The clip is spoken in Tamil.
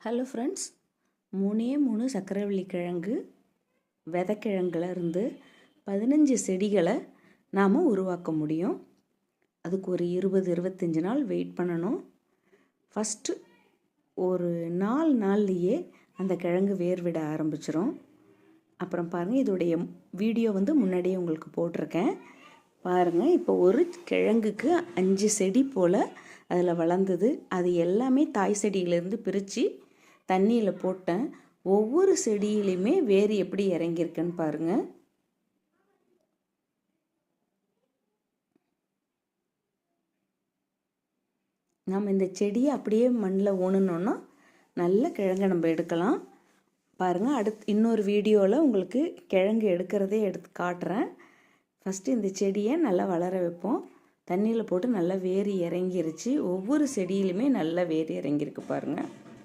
ஹலோ ஃப்ரெண்ட்ஸ், 3 சக்கரவள்ளி கிழங்கு விதைக்கிழங்குல இருந்து 15 செடிகளை நாம் உருவாக்க முடியும். அதுக்கு ஒரு 20-25 நாள் வெயிட் பண்ணணும். ஃபஸ்ட்டு ஒரு 4 நாள்லேயே அந்த கிழங்கு வேர் விட ஆரம்பிச்சிரும். அப்புறம் பாருங்கள், இதோடைய வீடியோ முன்னாடியே உங்களுக்கு போட்டிருக்கேன் பாருங்கள். இப்போ ஒரு கிழங்குக்கு 5 செடி போல் அதில் வளர்ந்தது. அது எல்லாமே தாய் செடியிலேருந்து பிரித்து தண்ணியில் போட்டேன். ஒவ்வொரு செடியிலையுமே வேர் எப்படி இறங்கியிருக்குன்னு பாருங்கள். நம்ம இந்த செடியை அப்படியே மண்ணில் ஊனணுன்னா நல்ல கிழங்கு நம்ம எடுக்கலாம். பாருங்கள், இன்னொரு வீடியோவில் உங்களுக்கு கிழங்கு எடுக்கிறதே எடுத்து காட்டுறேன். ஃபஸ்ட்டு இந்த செடியை நல்லா வளர வைப்போம். தண்ணியில் போட்டு நல்லா வேர் இறங்கிருச்சு. ஒவ்வொரு செடியிலுமே நல்லா வேர் இறங்கியிருக்கு பாருங்கள்.